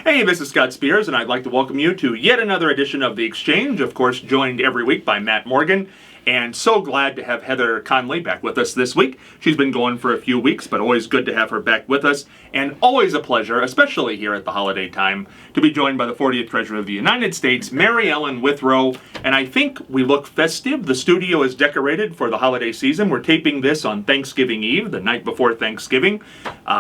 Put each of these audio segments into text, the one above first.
Hey, this is Scott Spears, and I'd like to welcome you to yet another edition of The Exchange, of course, joined every week by Matt Morgan. And so glad to have Heather Conley back with us this week. She's been gone for a few weeks, but always good to have her back with us. And always a pleasure, especially here at the holiday time, to be joined by the 40th Treasurer of the United States, Mary Ellen Withrow. And I think we look festive. The studio is decorated for the holiday season. We're taping this on Thanksgiving Eve, the night before Thanksgiving.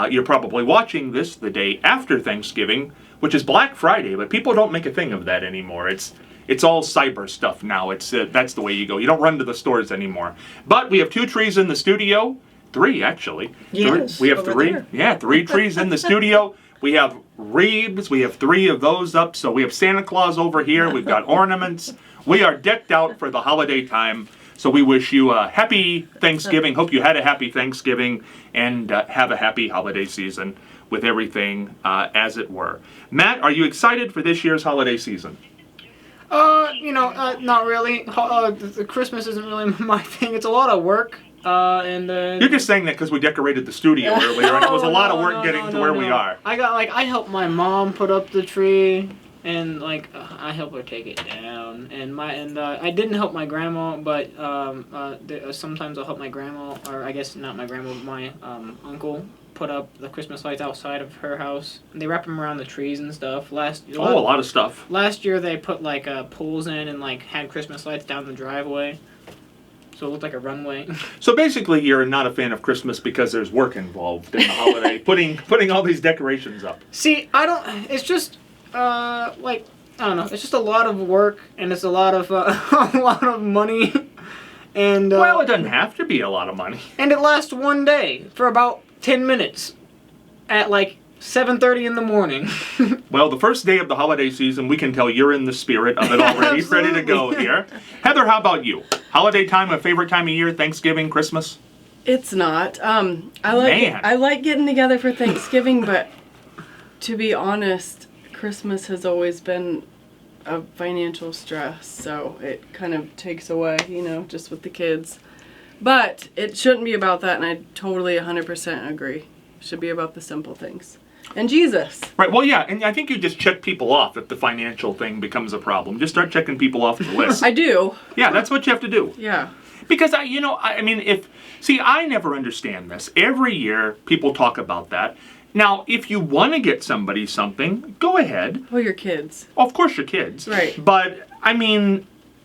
You're probably watching this the day after Thanksgiving, which is Black Friday, but people don't make a thing of that anymore. It's all cyber stuff now. That's the way you go. You don't run to the stores anymore. But we have 2 trees in the studio. 3, actually. Yes, we have over 3. there. Yeah, 3 trees in the studio. We have wreaths. We have 3 of those up. So we have Santa Claus over here. We've got ornaments. We are decked out for the holiday time. So we wish you a happy Thanksgiving. Hope you had a happy Thanksgiving and have a happy holiday season with everything as it were. Matt, are you excited for this year's holiday season? Not really. Christmas isn't really my thing. It's a lot of work. You're just saying that because we decorated the studio earlier, and it was a lot of work getting to where we are. I helped my mom put up the tree, and I helped her take it down. And I didn't help my grandma, but sometimes I'll help my grandma, or I guess not my grandma, but my uncle put up the Christmas lights outside of her house. And they wrap them around the trees and stuff. A lot of stuff. Last year they put poles in and had Christmas lights down the driveway. So it looked like a runway. So basically you're not a fan of Christmas because there's work involved in the holiday, putting all these decorations up. See, it's just, I don't know. It's just a lot of work and it's a lot of, a lot of money. And well, it doesn't have to be a lot of money. And it lasts one day for about 10 minutes at 7:30 in the morning. Well, the first day of the holiday season, we can tell you're in the spirit of it already, ready to go here. Heather, how about you? Holiday time, a favorite time of year, Thanksgiving, Christmas? It's not. I like getting together for Thanksgiving, but to be honest, Christmas has always been a financial stress, so it kind of takes away, just with the kids. But it shouldn't be about that, and I totally 100% agree. It should be about the simple things. And Jesus. Right, well, yeah, and I think you just check people off if the financial thing becomes a problem. Just start checking people off the list. I do. Yeah, that's what you have to do. Yeah. Because, I never understand this. Every year, people talk about that. Now, if you want to get somebody something, go ahead. Well, your kids. Of course, your kids. Right. But,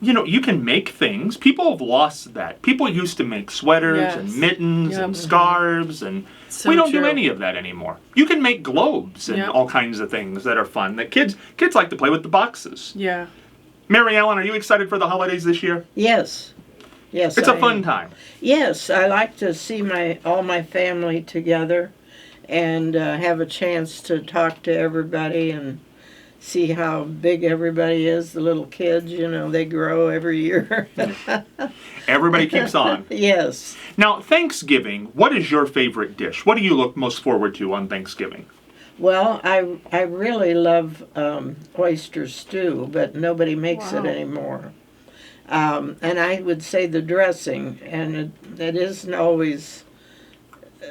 you can make things. People have lost that. People used to make sweaters and mittens and scarves, and we don't do any of that anymore. You can make globes and all kinds of things that are fun. That kids like to play with the boxes. Yeah. Mary Ellen, are you excited for the holidays this year? Yes. Yes. It's a fun time. Yes, I like to see all my family together and have a chance to talk to everybody and see how big everybody is. The little kids, they grow every year. Everybody keeps on. Yes. Now, Thanksgiving, what is your favorite dish? What do you look most forward to on Thanksgiving? Well, I really love oyster stew, but nobody makes it anymore. And I would say the dressing, and it isn't always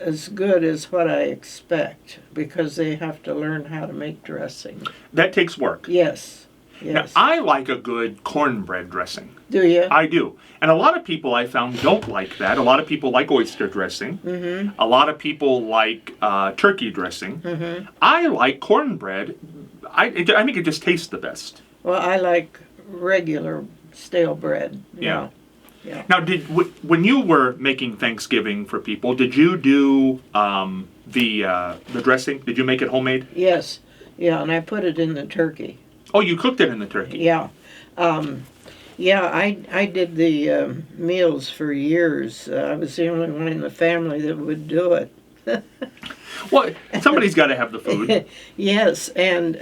as good as what I expect because they have to learn how to make dressing. That takes work. Yes. Now, I like a good cornbread dressing. Do you? I do. And a lot of people I found don't like that. A lot of people like oyster dressing. Mm-hmm. A lot of people like turkey dressing. Mm-hmm. I like cornbread. I think it just tastes the best. Well, I like regular stale bread. Yeah. Yeah. Now, when you were making Thanksgiving for people, did you do the dressing? Did you make it homemade? Yes. Yeah, and I put it in the turkey. Oh, you cooked it in the turkey? Yeah. I did the meals for years. I was the only one in the family that would do it. Well, somebody's got to have the food. Yes, and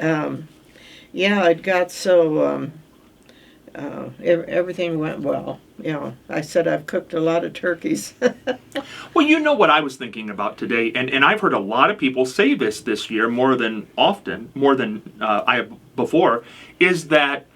it got so everything went well. I said I've cooked a lot of turkeys. Well, you know what I was thinking about today, and I've heard a lot of people say this year more than I have before, is that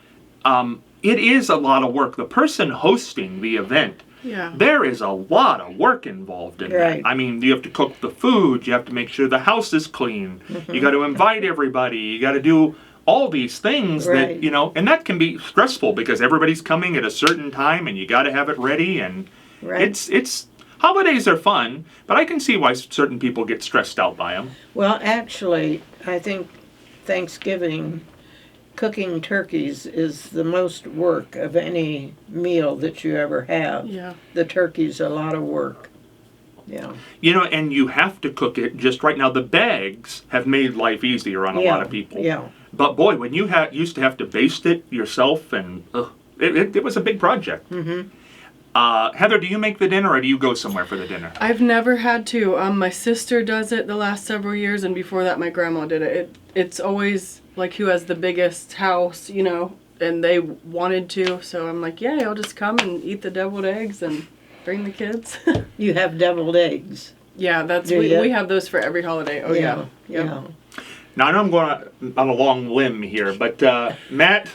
it is a lot of work. The person hosting the event Yeah. There is a lot of work involved in Right. that. I mean, you have to cook the food. You have to make sure the house is clean. You got to invite everybody. You got to do all these things Right. that, and that can be stressful because everybody's coming at a certain time and you got to have it ready. And Right. it's holidays are fun, but I can see why certain people get stressed out by them. Well, actually, I think Thanksgiving, cooking turkeys is the most work of any meal that you ever have. Yeah. The turkey's a lot of work. Yeah. And you have to cook it just right now. The bags have made life easier on a lot of people. Yeah. But boy, when you used to have to baste it yourself, and it was a big project. Mm-hmm. Heather, do you make the dinner or do you go somewhere for the dinner? I've never had to. My sister does it the last several years, and before that, my grandma did it. It's always like who has the biggest house, and they wanted to. So I'm like, yeah, I'll just come and eat the deviled eggs and bring the kids. You have deviled eggs. Yeah, Do ya? we have those for every holiday. Oh yeah. Yeah. Now I know I'm going on a long limb here, but Matt,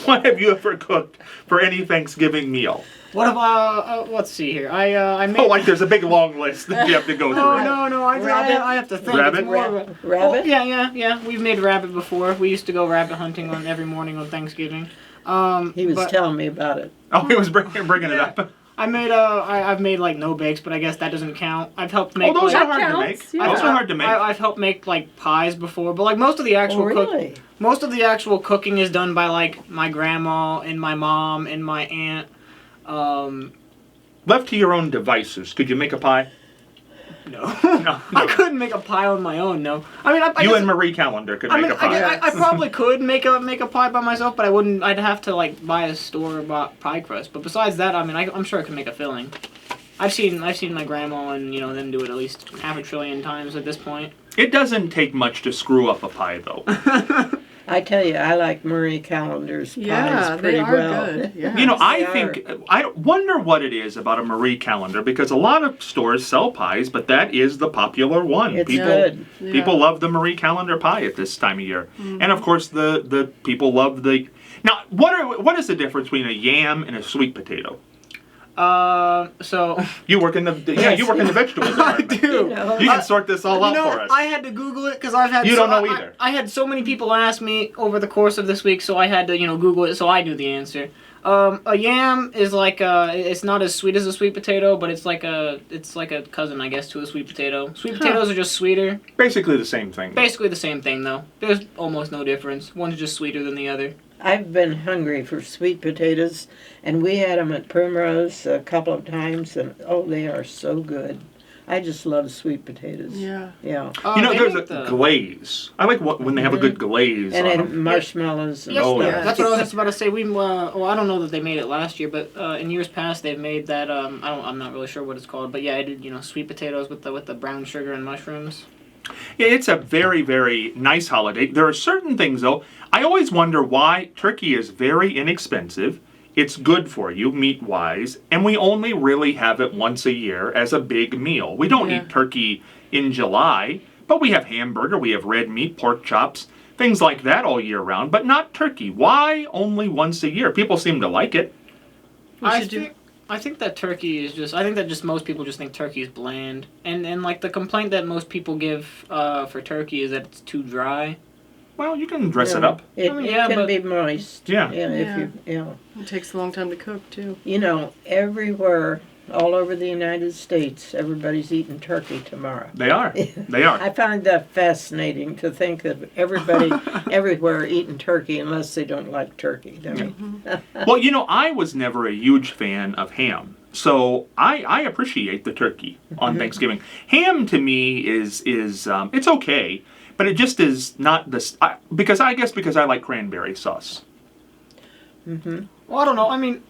what have you ever cooked for any Thanksgiving meal? What have I? Let's see here. I made. Oh, like there's a big long list that you have to go through. No. I have to think. Rabbit? It's more of a- Rabbit? Oh, yeah. We've made rabbit before. We used to go rabbit hunting on every morning on Thanksgiving. He was but telling me about it. Oh, he was bringing it up. I made I've made like no bakes, but I guess that doesn't count. I've helped make. Oh, those like, are hard to counts, make. yeah. Those are hard to make. I've helped make like pies before, but like most of the actual Really? most of the actual cooking is done by like my grandma and my mom and my aunt. Left to your own devices, could you make a pie? No. No. I couldn't make a pie on my own. No, I mean, I You guess- and Marie Callender could I make mean, a pie. I probably could make a pie by myself, but I wouldn't. I'd have to like buy a store-bought pie crust. But besides that, I mean, I'm sure I could make a filling. I've seen my grandma and them do it at least half a trillion times at this point. It doesn't take much to screw up a pie, though. I tell you, I like Marie Callender's pies Yeah, pretty they are well. good. Yeah. I wonder what it is about a Marie Callender, because a lot of stores sell pies, but that is the popular one. It's people good. Yeah. people love the Marie Callender pie at this time of year, and of course the people love the. Now, what is the difference between a yam and a sweet potato? So You work in the Yes. you work in the vegetable department. do. You know, You can sort this all out for us. I had to Google it because I've had. You don't know either. I had so many people ask me over the course of this week, so I had to Google it, so I knew the answer. A yam is like it's not as sweet as a sweet potato, but it's like a cousin, I guess, to a sweet potato. Sweet potatoes are just sweeter. Basically the same thing. Basically the same thing though. There's almost no difference. One's just sweeter than the other. I've been hungry for sweet potatoes, and we had them at Primrose a couple of times, and oh, they are so good. I just love sweet potatoes. Yeah. Yeah. They There's a make the- glaze. I like when they have a good glaze And on then them. marshmallows and Yes, Oh, stuff. yeah. that's what I was just about to say. I don't know that they made it last year, but in years past they've made that. I'm not really sure what it's called, but yeah, I did. Sweet potatoes with the brown sugar and mushrooms. Yeah, it's a very, very nice holiday. There are certain things, though. I always wonder why turkey is very inexpensive. It's good for you, meat-wise, and we only really have it once a year as a big meal. We don't Yeah. eat turkey in July, but we have hamburger, we have red meat, pork chops, things like that all year round, but not turkey. Why only once a year? People seem to like it. I think that turkey is just. I think that just most people just think turkey is bland, and like the complaint that most people give for turkey is that it's too dry. Well, you can dress it Yeah. up. It, I mean, it yeah, can but- be moist. Yeah. It takes a long time to cook too. Everywhere, all over the United States, everybody's eating turkey tomorrow. They are. They are. I find that fascinating to think that everybody everywhere eating turkey unless they don't like turkey. I mean, Well, I was never a huge fan of ham. So I appreciate the turkey on Thanksgiving. Ham to me is it's okay, but it just is not this because I like cranberry sauce. Well, I don't know. I mean,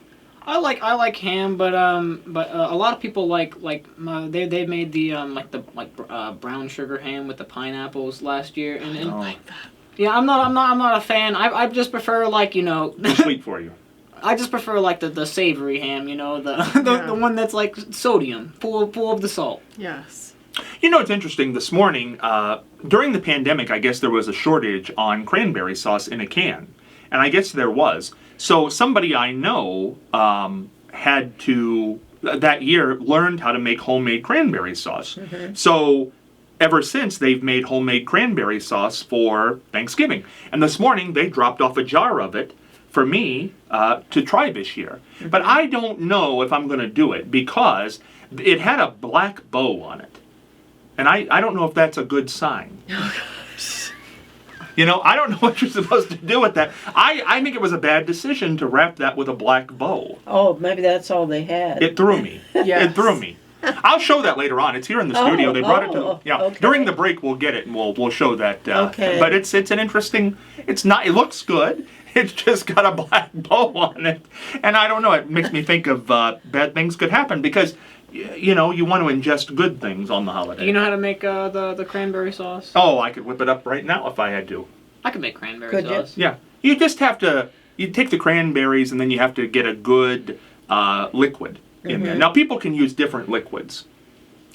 I like ham, but a lot of people like they made the brown sugar ham with the pineapples last year, and Oh, yeah, I'm not a fan. I just prefer too sweet for you. I just prefer like the savory ham, the one that's like sodium, full of the salt. Yes. It's interesting. This morning, during the pandemic, I guess there was a shortage on cranberry sauce in a can, and I guess there was. So somebody I know had to that year learned how to make homemade cranberry sauce. So ever since, they've made homemade cranberry sauce for Thanksgiving. And this morning, they dropped off a jar of it for me to try this year. But I don't know if I'm going to do it because it had a black bow on it. And I don't know if that's a good sign. You know, I don't know what you're supposed to do with that. I think it was a bad decision to wrap that with a black bow. Oh, maybe that's all they had. It threw me. Yes. It threw me. I'll show that later on. It's here in the studio. They brought it to. Yeah. Okay. During the break, we'll get it and we'll show that. Okay. But it's an interesting. It's not. It looks good. It's just got a black bow on it, and I don't know. It makes me think of bad things could happen because, you know, you want to ingest good things on the holiday. Do you know how to make the cranberry sauce? Oh, I could whip it up right now if I had to. I could make cranberry Could you? sauce. Yeah. You just have to. You take the cranberries and then you have to get a good liquid in there. Now people can use different liquids.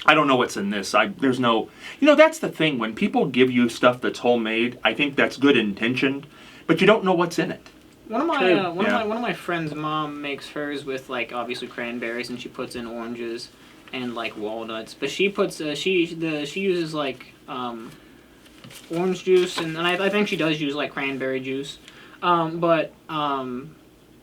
I don't know what's in this. There's no. You know, that's the thing. When people give you stuff that's homemade, I think that's good intentioned, but you don't know what's in it. One of True. one of my friends' mom makes hers with like obviously cranberries, and she puts in oranges and like walnuts. But she puts she uses like orange juice, and I think she does use like cranberry juice.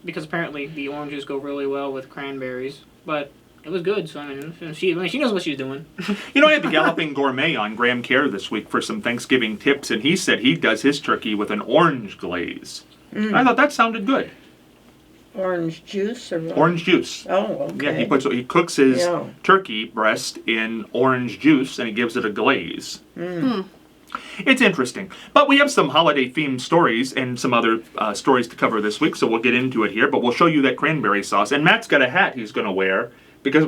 Because apparently the oranges go really well with cranberries. But it was good, so I mean she knows what she's doing. You know, I had the Galloping Gourmet on Graham Care this week for some Thanksgiving tips, and he said he does his turkey with an orange glaze. I thought that sounded good. Orange juice or what? Orange juice. Oh, okay. Yeah, he cooks his Yeah. turkey breast in orange juice, and he gives it a glaze. It's interesting. But we have some holiday-themed stories and some other stories to cover this week, so we'll get into it here. But we'll show you that cranberry sauce. And Matt's got a hat he's going to wear because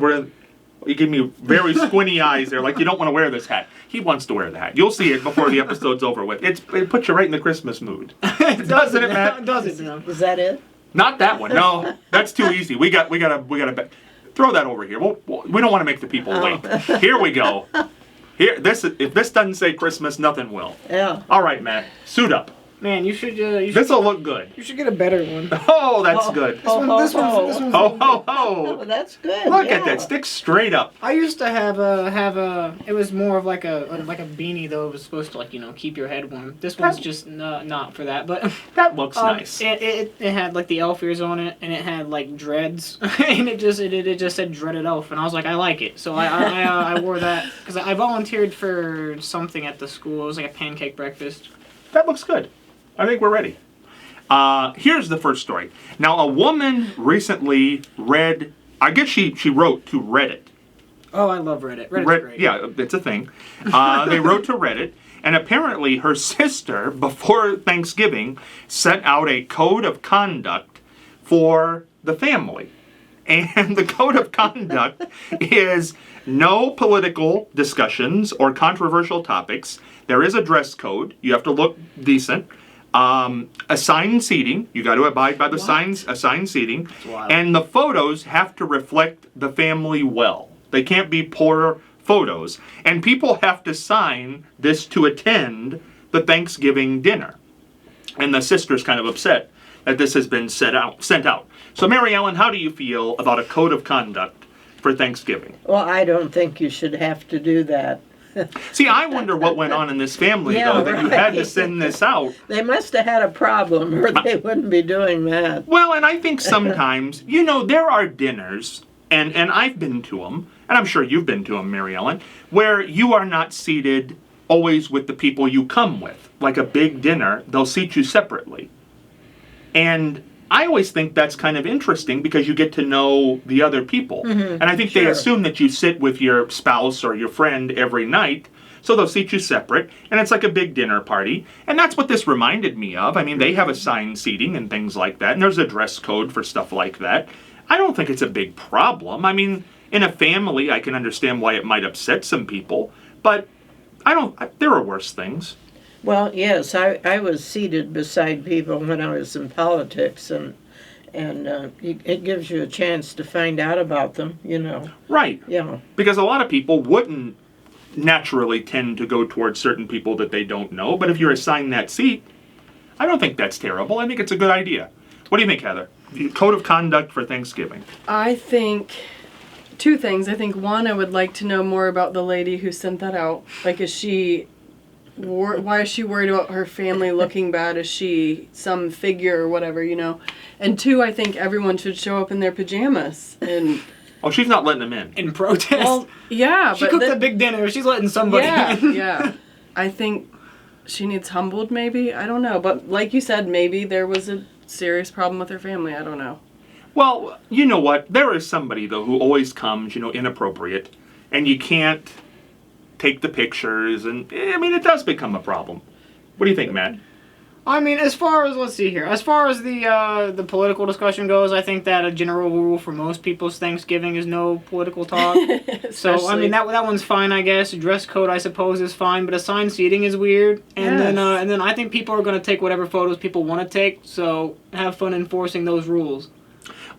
you give me very squinty eyes there, like you don't want to wear this hat. He wants to wear the hat. You'll see it before the episode's over with. It puts you right in the Christmas mood. Doesn't it, Matt? Does it now? Is that it? Not that one. No, that's too easy. We got to throw that over here. We don't want to make the people wait. Here we go. Here, if this doesn't say Christmas, nothing will. Yeah. All right, Matt, suit up. Man, you should This will look good. you should get a better one. Oh, that's good. This one's Ho ho Oh, ho! that's good. Look yeah. at that. Stick straight up. I used to have a. It was more of like a beanie though. It was supposed to like keep your head warm. This one's just not for that. But That looks nice. It had like the elf ears on it, and it had like dreads, and it just said dreaded elf, and I was like, I like it, so I wore that because I volunteered for something at the school. It was like a pancake breakfast. That looks good. I think we're ready. Here's the first story. Now, a woman recently read. I guess she wrote to Reddit. Oh, I love Reddit. Reddit's great. Yeah, it's a thing. They wrote to Reddit, and apparently her sister, before Thanksgiving, sent out a code of conduct for the family. And the code of conduct is no political discussions or controversial topics. There is a dress code. You have to look decent. Assigned seating. You got to abide by the assigned seating. wild. And the photos have to reflect the family well. They can't be poor photos. And people have to sign this to attend the Thanksgiving dinner. And the sister's kind of upset that this has been sent out. So, Mary Ellen, how do you feel about a code of conduct for Thanksgiving? Well, I don't think you should have to do that. See, I wonder what went on in this family, Yeah, though, that you had to right. send this out. They must have had a problem or they wouldn't be doing that. Well, and I think sometimes, there are dinners, and I've been to them, and I'm sure you've been to them, Mary Ellen, where you are not seated always with the people you come with. Like a big dinner, they'll seat you separately. And I always think that's kind of interesting because you get to know the other people. And I think they Sure. assume that you sit with your spouse or your friend every night, so they'll seat you separate, and it's like a big dinner party. And that's what this reminded me of. I mean, they have assigned seating and things like that, and there's a dress code for stuff like that. I don't think it's a big problem. I mean, in a family, I can understand why it might upset some people, but there are worse things. Well, yes, I was seated beside people when I was in politics, and it gives you a chance to find out about them, Right. Yeah. Because a lot of people wouldn't naturally tend to go towards certain people that they don't know, but if you're assigned that seat, I don't think that's terrible. I think it's a good idea. What do you think, Heather? Code of conduct for Thanksgiving. I think two things. I think one, I would like to know more about the lady who sent that out. Like, why is she worried about her family looking bad? Is she some figure or whatever, you know? And two, I think everyone should show up in their pajamas and. Oh, she's not letting them in protest. Well, yeah, she cooked a big dinner. She's letting somebody in. Yeah. I think she needs humbled, maybe. I don't know. But like you said, maybe there was a serious problem with her family. I don't know. Well, you know what? There is somebody, though, who always comes, inappropriate, and you can't take the pictures, and, it does become a problem. What do you think, Matt? I mean, as far as, let's see here, as far as the political discussion goes, I think that a general rule for most people's Thanksgiving is no political talk. So, I mean, that one's fine, I guess. Dress code, I suppose, is fine, but assigned seating is weird. And then I think people are going to take whatever photos people want to take, so have fun enforcing those rules.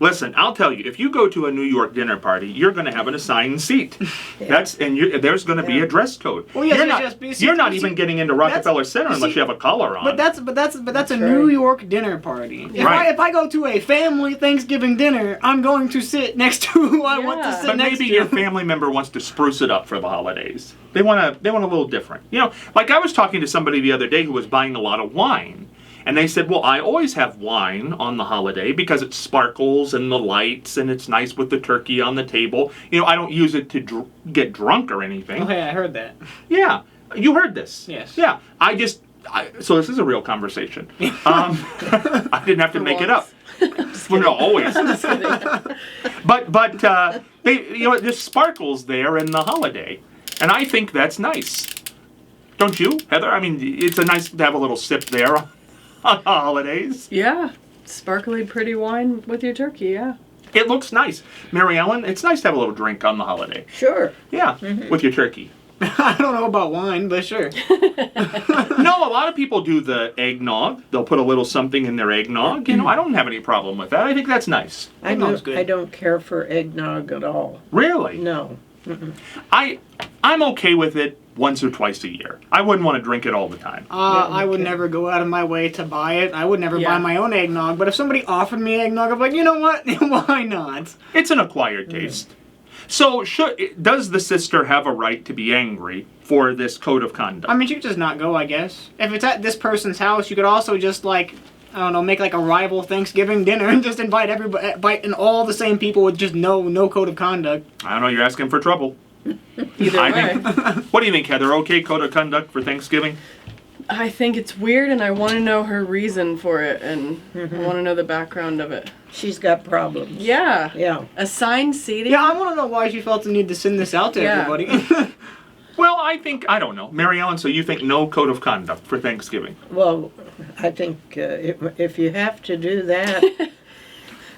Listen, I'll tell you, if you go to a New York dinner party, you're going to have an assigned seat. There's going to be a dress code. Well, yes, you're not even getting into Rockefeller Center unless you have a collar on. But that's a New York dinner party. If I go to a family Thanksgiving dinner, I'm going to sit next to who I want to sit next to. But maybe your family member wants to spruce it up for the holidays. They want a little different. Like I was talking to somebody the other day who was buying a lot of wine. And they said, well, I always have wine on the holiday because it sparkles and the lights and it's nice with the turkey on the table. I don't use it to get drunk or anything. Oh, hey, I heard that. Yeah. You heard this. Yes. Yeah. So this is a real conversation. I didn't have to make it up. Well, no, always. But there's sparkles there in the holiday. And I think that's nice. Don't you, Heather? It's nice to have a little sip there on holidays. Yeah. Sparkly, pretty wine with your turkey, yeah. It looks nice. Mary Ellen, it's nice to have a little drink on the holiday. Sure. Yeah, with your turkey. I don't know about wine, but sure. No, a lot of people do the eggnog. They'll put a little something in their eggnog. I don't have any problem with that. I think that's nice. I don't care for eggnog at all. Really? No. I'm okay with it once or twice a year. I wouldn't want to drink it all the time. I would never go out of my way to buy it. I would never buy my own eggnog. But if somebody offered me eggnog, I'm like, you know what? Why not? It's an acquired taste. So does the sister have a right to be angry for this code of conduct? She could just not go, I guess. If it's at this person's house, you could also just make like a rival Thanksgiving dinner and just invite everybody, and all the same people with just no code of conduct. I don't know, you're asking for trouble. Either way. What do you think, Heather? Okay code of conduct for Thanksgiving? I think it's weird, and I want to know her reason for it, and I want to know the background of it. She's got problems. Yeah. Yeah. Assigned seating? Yeah, I want to know why she felt the need to send this out to everybody. Well, I don't know. Mary Ellen, so you think no code of conduct for Thanksgiving? Well, I think if you have to do that,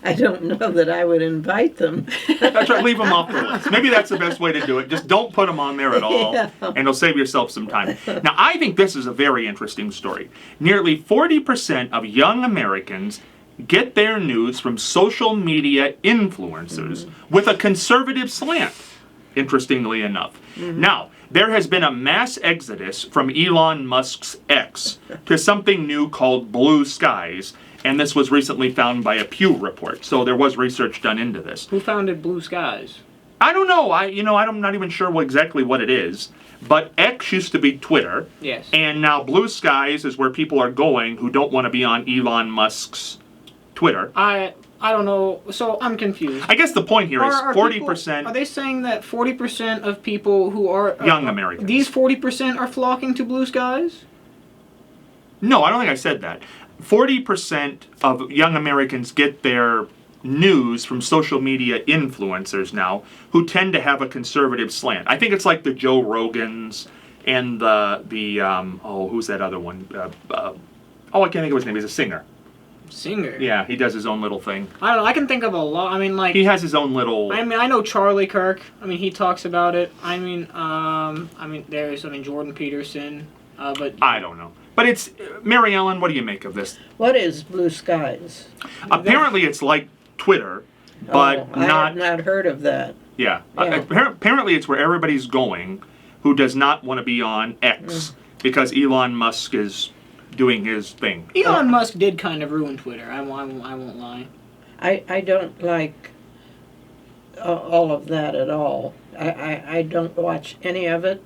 I don't know that I would invite them. That's right, leave them off the list. Maybe that's the best way to do it. Just don't put them on there at all, and it'll save yourself some time. Now, I think this is a very interesting story. Nearly 40% of young Americans get their news from social media influencers with a conservative slant, interestingly enough. Now, there has been a mass exodus from Elon Musk's X to something new called Blue Skies, and this was recently found by a Pew report. So there was research done into this. Who founded Blue Skies? I don't know. I'm not even sure exactly what it is. But X used to be Twitter. Yes. And now Blue Skies is where people are going who don't want to be on Elon Musk's Twitter. I don't know. So I'm confused. I guess the point here is 40%. Are they saying that 40% of people who are young Americans? These 40% are flocking to Blue Skies? No, I don't think I said that. 40% of young Americans get their news from social media influencers now who tend to have a conservative slant. I think it's like the Joe Rogans and who's that other one? I can't think of his name. He's a singer. Singer? Yeah, he does his own little thing. I don't know. I can think of a lot. He has his own little... I know Charlie Kirk. He talks about it. There's Jordan Peterson. But I don't know. But it's... Mary Ellen, what do you make of this? What is Blue Skies? Apparently it's like Twitter, but I have not heard of that. Yeah. Apparently it's where everybody's going who does not want to be on X because Elon Musk is doing his thing. Elon Musk did kind of ruin Twitter. I won't lie. I don't like all of that at all. I don't watch any of it.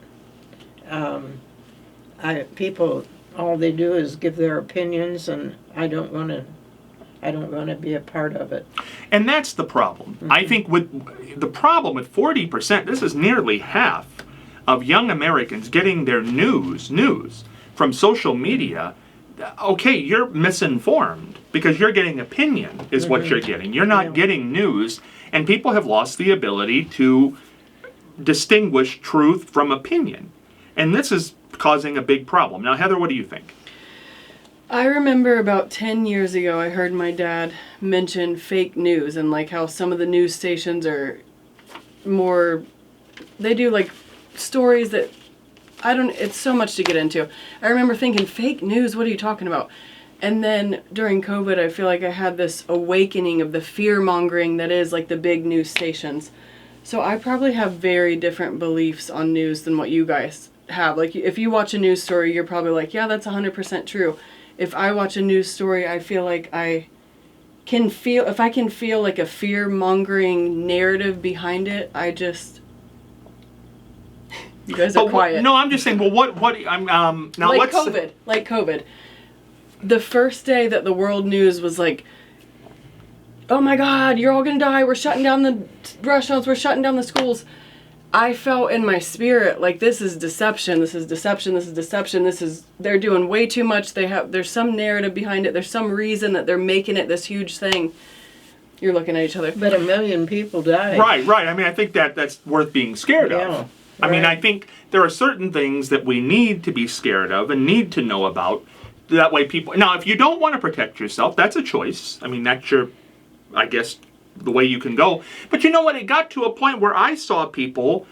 People, all they do is give their opinions, and I don't want to be a part of it. And that's the problem. I think with the problem with 40%, this is nearly half of young Americans getting their news from social media. Okay, you're misinformed because you're getting opinion is what you're getting. You're not getting news, and people have lost the ability to distinguish truth from opinion. And this is causing a big problem. Now, Heather, what do you think? I remember about 10 years ago, I heard my dad mention fake news and like how some of the news stations are more, they do like stories that, it's so much to get into. I remember thinking, fake news, what are you talking about? And then during COVID, I feel like I had this awakening of the fear-mongering that is like the big news stations. So I probably have very different beliefs on news than what you guys have. Like if you watch a news story, you're probably like, yeah, that's 100% true. If I watch a news story, I feel like if I can feel like a fear-mongering narrative behind it, you guys are quiet. No, I'm just saying, well, what, now like COVID. The first day that the world news was like, oh my God, you're all gonna die, we're shutting down the restaurants, we're shutting down the schools. I felt in my spirit like this is deception, they're doing way too much, there's some narrative behind it, there's some reason that they're making it this huge thing. You're looking at each other. But 1 million people died. Right. I mean, I think that's worth being scared of. I mean, I think there are certain things that we need to be scared of and need to know about. That way people... Now, if you don't want to protect yourself, that's a choice. I mean, that's I guess, the way you can go. But you know what? It got to a point where I saw people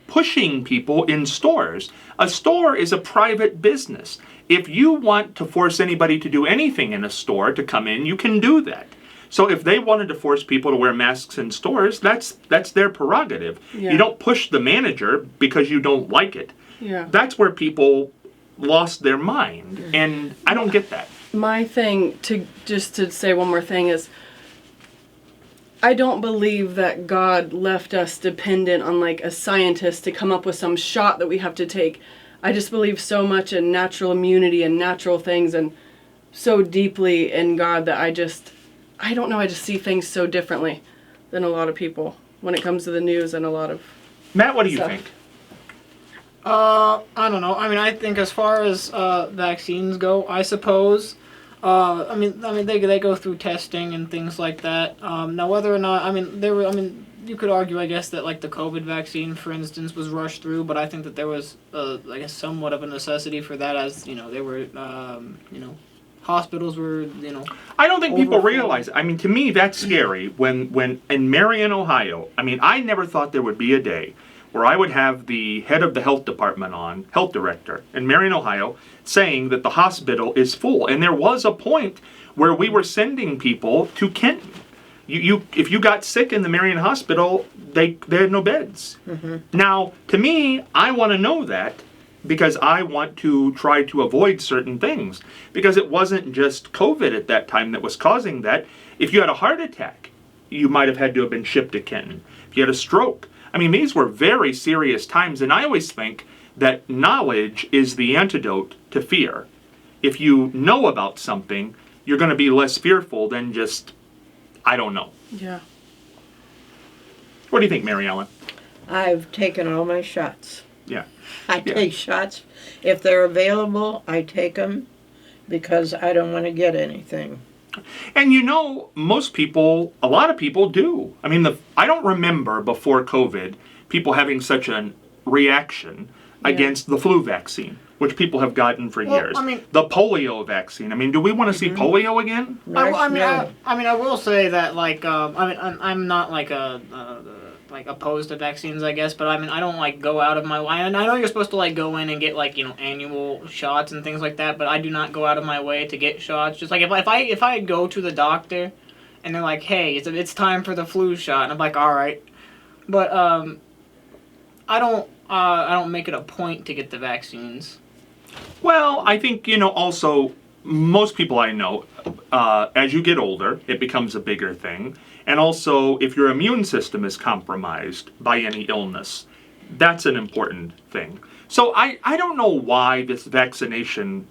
pushing people in stores. A store is a private business. If you want to force anybody to do anything in a store to come in, you can do that. So if they wanted to force people to wear masks in stores, that's their prerogative. Yeah. You don't push the manager because you don't like it. Yeah. That's where people lost their mind, and I don't get that. My thing, to say one more thing, is I don't believe that God left us dependent on like a scientist to come up with some shot that we have to take. I just believe so much in natural immunity and natural things, and so deeply in God that I don't know, I just see things so differently than a lot of people when it comes to the news and a lot of Matt, what do you stuff. think? I don't know. I mean, I think as far as vaccines go, I suppose. I mean, they go through testing and things like that. Now, whether or not, you could argue, I guess, that like the COVID vaccine, for instance, was rushed through, but I think that there was, I guess, somewhat of a necessity for that, as they were, hospitals were, I don't think people realize it. I mean, to me, that's scary. When in Marion, Ohio, I mean, I never thought there would be a day where I would have the head of the health department on, health director, in Marion, Ohio, saying that the hospital is full. And there was a point where we were sending people to Kenton. If you got sick in the Marion Hospital, they had no beds. Mm-hmm. Now, to me, I want to know that because I want to try to avoid certain things. Because it wasn't just COVID at that time that was causing that. If you had a heart attack, you might have had to have been shipped to Kenton. If you had a stroke, I mean, these were very serious times, and I always think that knowledge is the antidote to fear. If you know about something, you're going to be less fearful than just, I don't know. Yeah. What do you think, Mary Ellen? I've taken all my shots. Yeah. I take shots. If they're available, I take them because I don't want to get anything. And most people, a lot of people do. I mean, I don't remember before COVID people having such a reaction against the flu vaccine, which people have gotten for years. I mean, the polio vaccine. I mean, do we want to see polio again? I will say that, like, I'm not like opposed to vaccines, I guess, but I mean, I don't like go out of my way. And I know you're supposed to like go in and get like annual shots and things like that, but I do not go out of my way to get shots. Just like if I go to the doctor and they're like, hey, it's time for the flu shot, and I'm like, all right, but I don't make it a point to get the vaccines. Well, I think also most people I know, as you get older, it becomes a bigger thing. And also, if your immune system is compromised by any illness, that's an important thing. So I don't know why this vaccination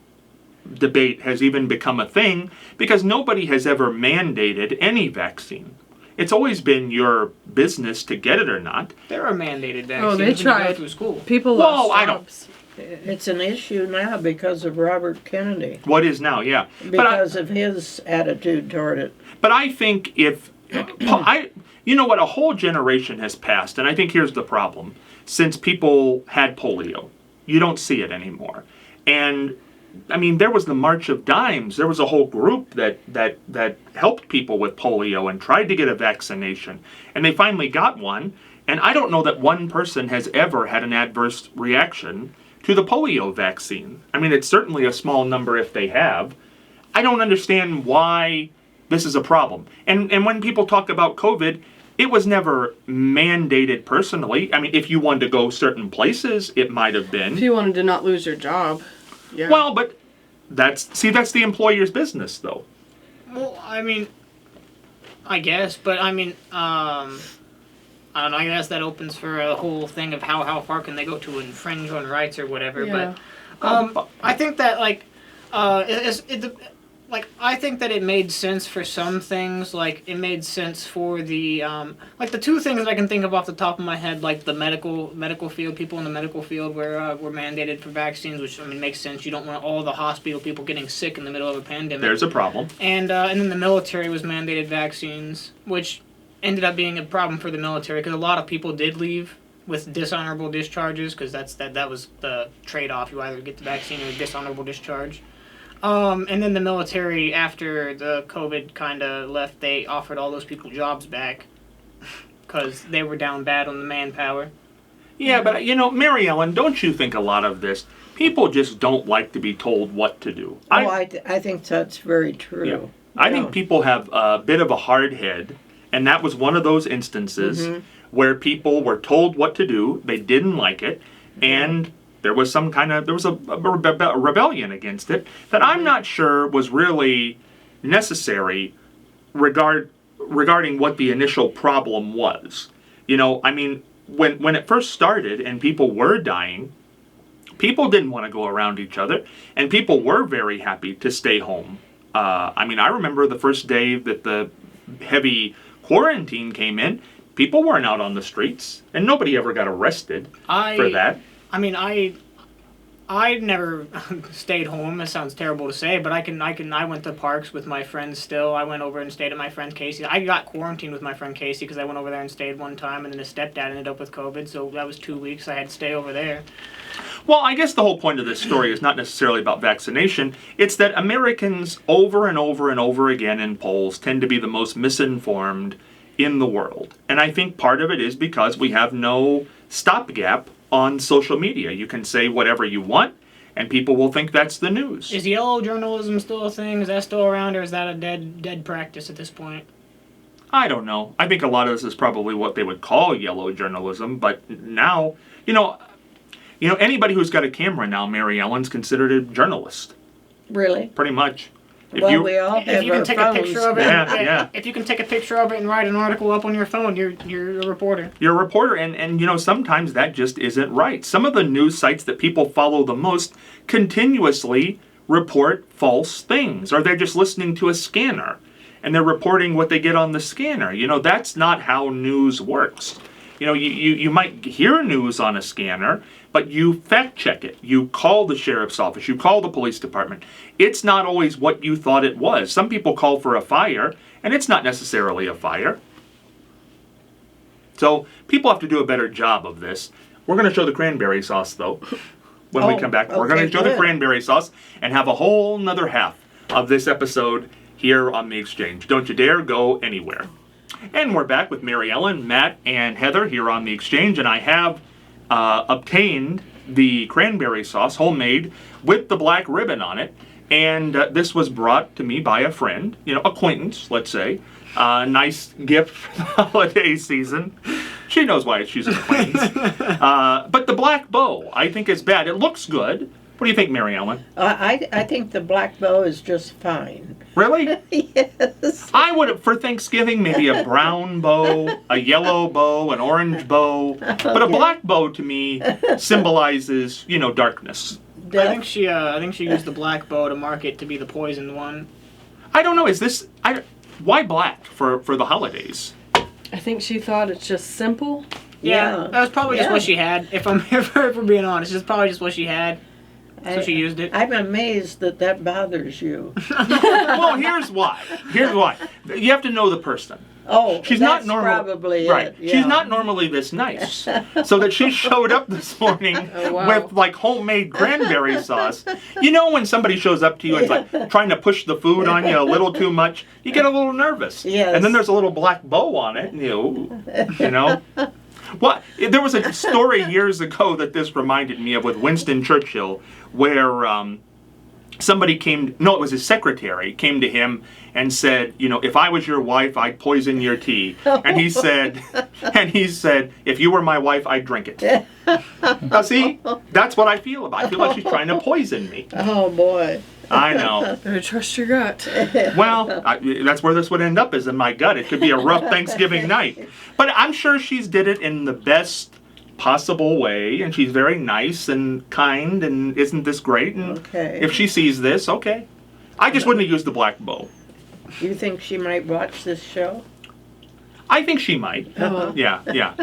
debate has even become a thing, because nobody has ever mandated any vaccine. It's always been your business to get it or not. There are mandated vaccines Oh, they when you tried. go through school. People Well, lost I don't- jobs. It's an issue now because of Robert Kennedy, What is now, yeah. because of his attitude toward it. But I think if you know what, a whole generation has passed, and I think here's the problem: since people had polio, you don't see it anymore. And I mean, there was the March of Dimes. There was a whole group that helped people with polio and tried to get a vaccination, and they finally got one. And I don't know that one person has ever had an adverse reaction to the polio vaccine. I mean, it's certainly a small number if they have. I don't understand why this is a problem. And when people talk about COVID, it was never mandated personally. I mean, if you wanted to go certain places, it might have been. If you wanted to not lose your job. Yeah. Well, but that's the employer's business, though. Well, I mean, I guess, but I mean, I don't know, I guess that opens for a whole thing of how far can they go to infringe on rights or whatever. Yeah. But I think that I think that it made sense for some things. Like, it made sense for the the two things that I can think of off the top of my head, like the medical field, people in the medical field were mandated for vaccines, which I mean makes sense. You don't want all the hospital people getting sick in the middle of a pandemic. There's a problem. And then the military was mandated vaccines, which ended up being a problem for the military because a lot of people did leave with dishonorable discharges, because that was the trade-off. You either get the vaccine or a dishonorable discharge. And then the military, after the COVID kind of left, they offered all those people jobs back because they were down bad on the manpower. Yeah, but you know, Mary Ellen, don't you think a lot of this, people just don't like to be told what to do? I think that's very true. Yeah. I think people have a bit of a hard head, and that was one of those instances where people were told what to do, they didn't like it, and there was a rebellion against it that I'm not sure was really necessary regarding what the initial problem was. You know, I mean, when it first started and people were dying, people didn't want to go around each other, and people were very happy to stay home. I mean, I remember the first day that the heavy quarantine came in, people weren't out on the streets, and nobody ever got arrested for that. I mean, I never stayed home. That sounds terrible to say, but I went to parks with my friends still. I went over and stayed at my friend Casey. I got quarantined with my friend Casey because I went over there and stayed one time, and then his stepdad ended up with COVID, so that was 2 weeks. I had to stay over there. Well, I guess the whole point of this story is not necessarily about vaccination. It's that Americans over and over and over again in polls tend to be the most misinformed in the world. And I think part of it is because we have no stopgap on social media. You can say whatever you want, and people will think that's the news. Is yellow journalism still a thing? Is that still around, or is that a dead practice at this point? I don't know. I think a lot of this is probably what they would call yellow journalism, but now, you know, anybody who's got a camera now, Mary Ellen's considered a journalist. Really? Pretty much. We all have If you can our take phones. a picture of it, Yeah. if you can take a picture of it and write an article up on your phone, you're a reporter. You're a reporter, and you know, sometimes that just isn't right. Some of the news sites that people follow the most continuously report false things, or they're just listening to a scanner, and they're reporting what they get on the scanner. You know, that's not how news works. You know, you might hear news on a scanner, but you fact check it. You call the sheriff's office. You call the police department. It's not always what you thought it was. Some people call for a fire, and it's not necessarily a fire. So people have to do a better job of this. We're going to show the cranberry sauce, though, when we come back. We're going to show the cranberry sauce and have a whole nother half of this episode here on The Exchange. Don't you dare go anywhere. And we're back with Mary Ellen, Matt, and Heather here on The Exchange, and I have obtained the cranberry sauce, homemade, with the black ribbon on it, and this was brought to me by a friend, acquaintance, let's say. Nice gift for the holiday season. She knows why she's an acquaintance. But the black bow, I think, is bad. It looks good, What do you think, Mary Ellen? I think the black bow is just fine. Really? Yes. I would, for Thanksgiving, maybe a brown bow, a yellow bow, an orange bow. But a black bow, to me, symbolizes, darkness. I think she used the black bow to mark it to be the poisoned one. I don't know. Why black for the holidays? I think she thought it's just simple. Yeah, that was probably just what she had. If we're being honest, it's probably just what she had. So she used it. I'm amazed that bothers you. Well, here's why. You have to know the person. Oh, she's that's not normal, probably right. it. Yeah. She's not normally this nice. So that she showed up this morning with like homemade cranberry sauce. When somebody shows up to you and like trying to push the food on you a little too much, you get a little nervous. Yes. And then there's a little black bow on it, and Well, there was a story years ago that this reminded me of with Winston Churchill, where it was his secretary, came to him and said, if I was your wife, I'd poison your tea. And he said, if you were my wife, I'd drink it. Now, see, that's what I feel about. I feel like she's trying to poison me. Oh, boy. I know. Better trust your gut. Well, that's where this would end up, is in my gut. It could be a rough Thanksgiving night. But I'm sure she's did it in the best possible way, and she's very nice and kind, and isn't this great? And if she sees this, okay. I just wouldn't have used the black bow. You think she might watch this show? I think she might. Yeah.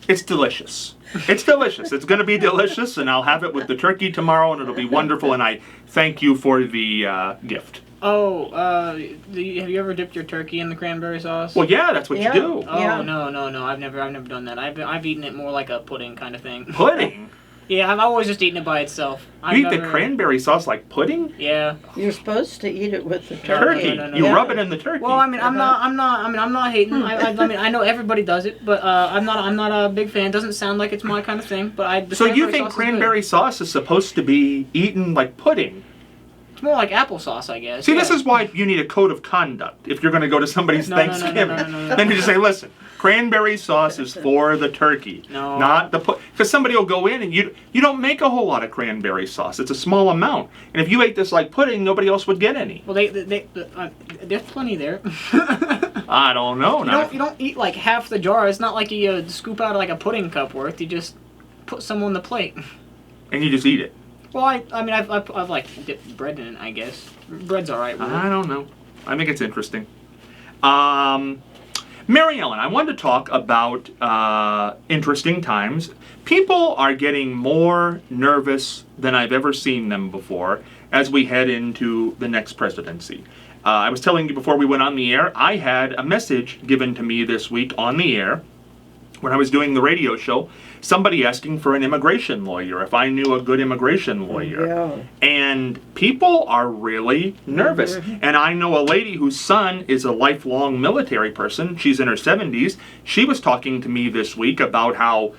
It's delicious. It's delicious. It's going to be delicious, and I'll have it with the turkey tomorrow, and it'll be wonderful, and I thank you for the gift. Oh, have you ever dipped your turkey in the cranberry sauce? Well, yeah, that's what you do. Oh, yeah. No. I've never done that. I've eaten it more like a pudding kind of thing. Pudding? Yeah, I've always just eaten it by itself. You eat the cranberry sauce like pudding? Yeah. You're supposed to eat it with the turkey. No. You rub it in the turkey. Well, I'm not hating. I know everybody does it, but I'm not a big fan. It doesn't sound like it's my kind of thing, but So you think cranberry sauce is supposed to be eaten like pudding? It's more like applesauce, I guess. See, this is why you need a code of conduct if you're going to go to somebody's Thanksgiving. No. Then you just say, listen, cranberry sauce is for the turkey, not the because somebody will go in and you don't make a whole lot of cranberry sauce. It's a small amount, and if you ate this like pudding, nobody else would get any. Well, there's plenty there. I don't know. You don't eat like half the jar. It's not like you scoop out like a pudding cup worth. You just put some on the plate. And you just eat it. Well, I've like dipped bread in it, I guess. Bread's all right with it. I don't know. I think it's interesting. Mary Ellen, I wanted to talk about interesting times. People are getting more nervous than I've ever seen them before as we head into the next presidency. I was telling you before we went on the air, I had a message given to me this week on the air when I was doing the radio show, somebody asking for an immigration lawyer, if I knew a good immigration lawyer. Yeah. And people are really nervous. And I know a lady whose son is a lifelong military person. She's in her 70s. She was talking to me this week about how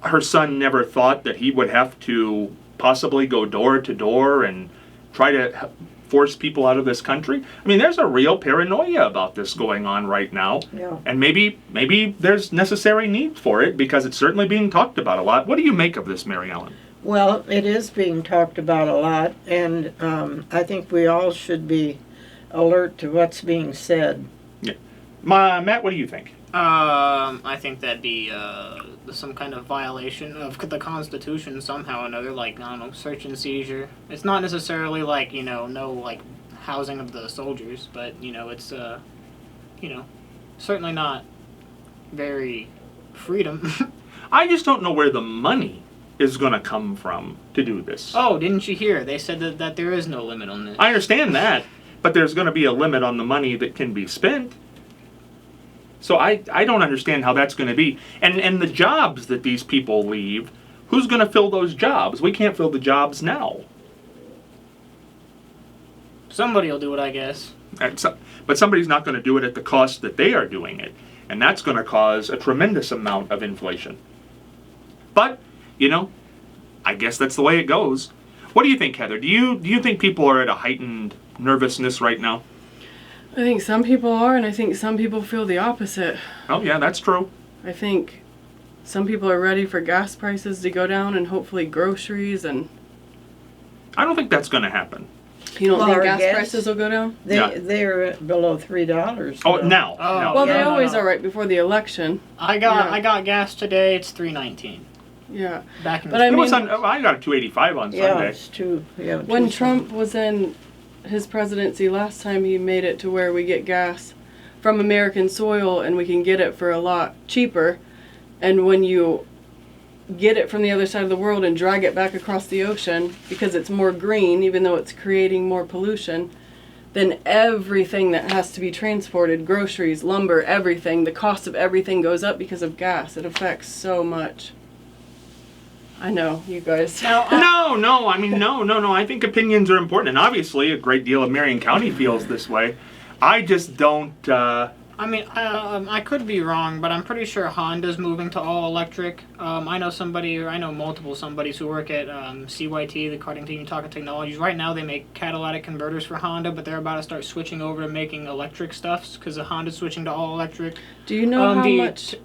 her son never thought that he would have to possibly go door to door and try to force people out of this country. I mean, there's a real paranoia about this going on right now. Yeah. And maybe there's necessary need for it because it's certainly being talked about a lot. What do you make of this, Mary Ellen? Well, it is being talked about a lot, and I think we all should be alert to what's being said. Yeah. Matt, what do you think? I think that'd be some kind of violation of the Constitution somehow or another, like, I don't know, search and seizure. It's not necessarily like, no, like, housing of the soldiers, but, it's, certainly not very freedom. I just don't know where the money is going to come from to do this. Oh, didn't you hear? They said that there is no limit on this. I understand that, but there's going to be a limit on the money that can be spent. So I don't understand how that's going to be. And the jobs that these people leave, who's going to fill those jobs? We can't fill the jobs now. Somebody will do it, I guess. But somebody's not going to do it at the cost that they are doing it. And that's going to cause a tremendous amount of inflation. But, I guess that's the way it goes. What do you think, Heather? Do you think people are at a heightened nervousness right now? I think some people are, and I think some people feel the opposite. Oh, yeah, that's true. I think some people are ready for gas prices to go down and hopefully groceries and I don't think that's going to happen. You don't Well, think our gas gas- prices will go down? They're below $3. Oh, now. now. Oh, now. Well, they no, always no. are right before the election. I got gas today. It's $3.19. Yeah. Back in But the I It mean- was I got a 285 on Yeah, Sunday. it's two. Yeah, When two Trump was in his presidency last time, he made it to where we get gas from American soil and we can get it for a lot cheaper. And when you get it from the other side of the world and drag it back across the ocean because it's more green, even though it's creating more pollution, then everything that has to be transported, groceries, lumber, everything, the cost of everything goes up because of gas. It affects so much. I know, you guys. Now, No. I mean, no. I think opinions are important, and obviously a great deal of Marion County feels this way. I just don't. I mean, I could be wrong, but I'm pretty sure Honda's moving to all electric. I know multiple somebodies who work at CYT, the Cardington Talking Technologies. Right now, they make catalytic converters for Honda, but they're about to start switching over to making electric stuffs because Honda's switching to all electric. Do you know how much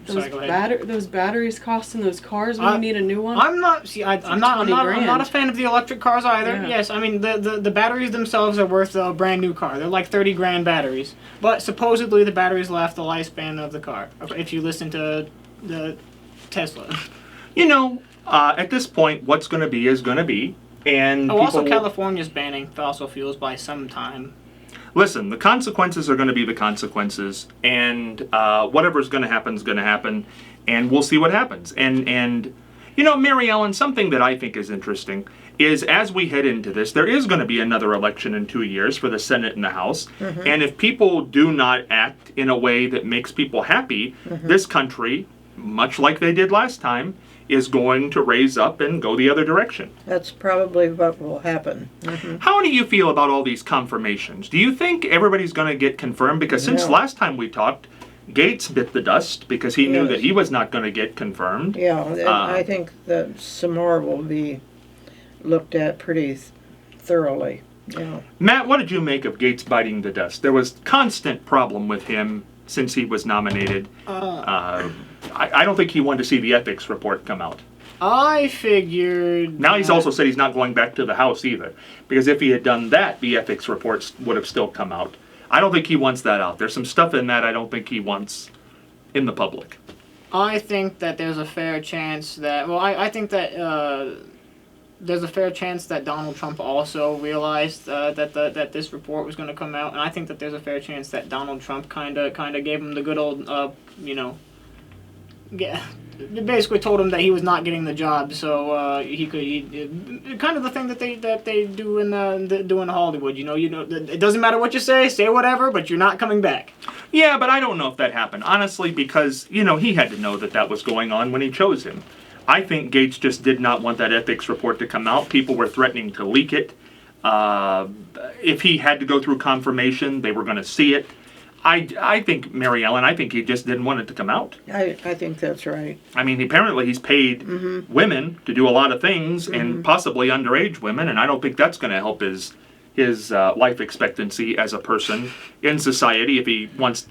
Sorry, go ahead. those batteries cost in those cars when you need a new one? I'm not. See, I'm not a fan of the electric cars either. Yeah. Yes, I mean the batteries themselves are worth a brand new car. They're like 30 grand batteries. But supposedly the batteries last the lifespan of the car. If you listen to the Tesla. You know, at this point, what's going to be is going to be, and Also people- California's banning fossil fuels by some time. Listen, the consequences are going to be the consequences, and whatever's going to happen is going to happen, and we'll see what happens. And you know, Mary Ellen, something that I think is interesting is as we head into this, there is going to be another election in 2 years for the Senate and the House, and if people do not act in a way that makes people happy, this country, much like they did last time, is going to raise up and go the other direction. That's probably what will happen. How do you feel about all these confirmations? Do you think everybody's going to get confirmed? Because since No. last time we talked, Gates bit the dust because he knew Yes. that he was not going to get confirmed. Yeah, I think that some more will be looked at pretty thoroughly. Yeah. Matt, what did you make of Gates biting the dust? There was constant problem with him since he was nominated. I don't think he wanted to see the ethics report come out. I figured. Now he's also said he's not going back to the House either, because if he had done that, the ethics reports would have still come out. I don't think he wants that out. There's some stuff in that I don't think he wants in the public. I think that there's a fair chance that. Well, I think that there's a fair chance that Donald Trump also realized that this report was going to come out, and I think that there's a fair chance that Donald Trump kind of gave him the good old basically told him that he was not getting the job, so he kind of the thing that they do in Hollywood. You know, it doesn't matter what you say whatever, but you're not coming back. Yeah, but I don't know if that happened, honestly, because, he had to know that was going on when he chose him. I think Gates just did not want that ethics report to come out. People were threatening to leak it. If he had to go through confirmation, they were going to see it. I think, Mary Ellen, I think he just didn't want it to come out. I think that's right. I mean, apparently he's paid women to do a lot of things, and possibly underage women, and I don't think that's going to help his life expectancy as a person in society if he wants,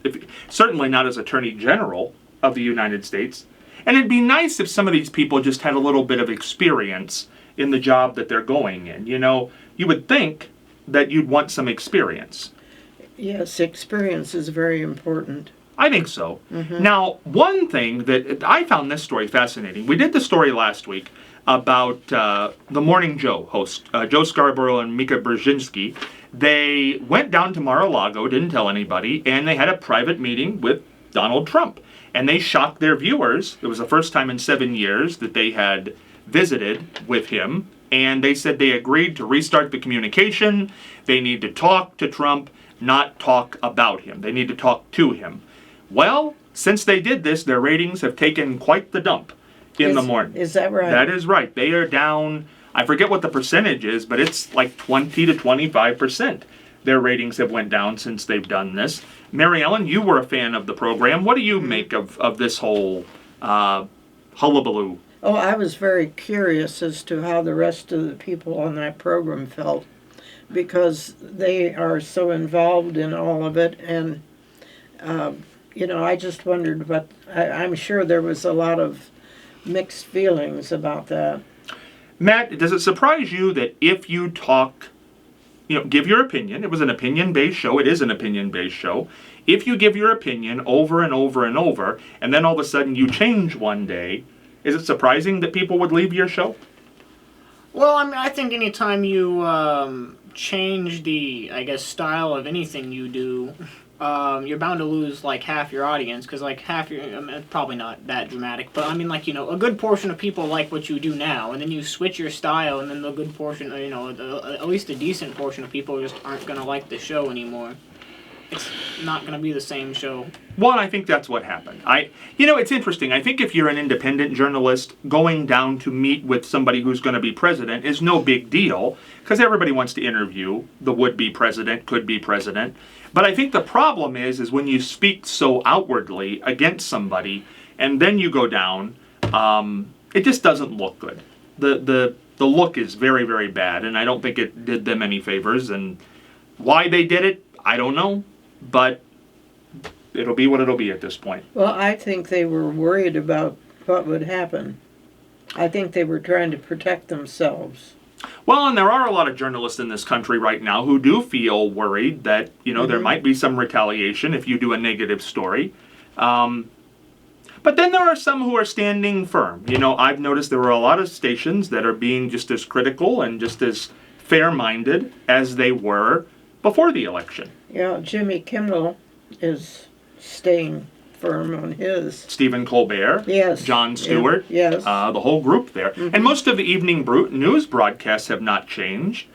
certainly not as Attorney General of the United States. And it'd be nice if some of these people just had a little bit of experience in the job that they're going in. You would think that you'd want some experience. Yes, experience is very important. I think so. Now, one thing that I found this story fascinating. We did the story last week about the Morning Joe host, Joe Scarborough and Mika Brzezinski. They went down to Mar-a-Lago, didn't tell anybody, and they had a private meeting with Donald Trump. And they shocked their viewers. It was the first time in 7 years that they had visited with him. And they said they agreed to restart the communication. They need to talk to Trump, not talk about him. They need to talk to him. Well, since they did this, their ratings have taken quite the dump in the morning. Is that right? That is right. They are down, I forget what the percentage is, but it's like 20 to 25%. Their ratings have went down since they've done this. Mary Ellen, you were a fan of the program. What do you make of this whole hullabaloo? Oh, I was very curious as to how the rest of the people on that program felt, because they are so involved in all of it, and I just wondered I'm sure there was a lot of mixed feelings about that. Matt, does it surprise you that if you talk, give your opinion, it was an opinion-based show, it is an opinion-based show, if you give your opinion over and over and over, and then all of a sudden you change one day, is it surprising that people would leave your show? Well, I mean, I think anytime you change the, I guess, style of anything you do, you're bound to lose like half your audience, because like half your, I mean, probably not that dramatic, but I mean, like, a good portion of people like what you do now, and then you switch your style, and then the good portion, at least a decent portion of people just aren't gonna like the show anymore. It's not gonna be the same show. Well, I think that's what happened. It's interesting. I think if you're an independent journalist, going down to meet with somebody who's going to be president is no big deal, because everybody wants to interview the would-be president, could-be president. But I think the problem is when you speak so outwardly against somebody, and then you go down, it just doesn't look good. The look is very, very bad, and I don't think it did them any favors. And why they did it, I don't know, but it'll be what it'll be at this point. Well, I think they were worried about what would happen. I think they were trying to protect themselves. Well, and there are a lot of journalists in this country right now who do feel worried that, there might be some retaliation if you do a negative story. But then there are some who are standing firm. I've noticed there are a lot of stations that are being just as critical and just as fair-minded as they were before the election. Yeah, Jimmy Kimmel is staying firm on his. Stephen Colbert. Yes. Jon Stewart. Yes. The whole group there. Mm-hmm. And most of the evening news broadcasts have not changed.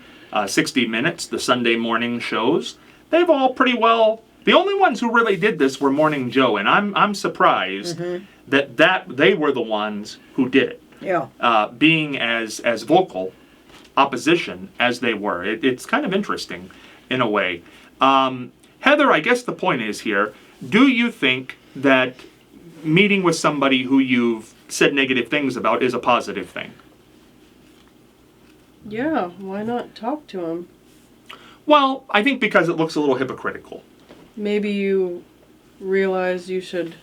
60 Minutes, the Sunday morning shows, they've all pretty well. The only ones who really did this were Morning Joe, and I'm surprised that they were the ones who did it. Yeah. Being as vocal opposition as they were. It's kind of interesting in a way. Heather, I guess the point is here, do you think that meeting with somebody who you've said negative things about is a positive thing? Yeah, why not talk to him? Well, I think because it looks a little hypocritical. Maybe you realize you should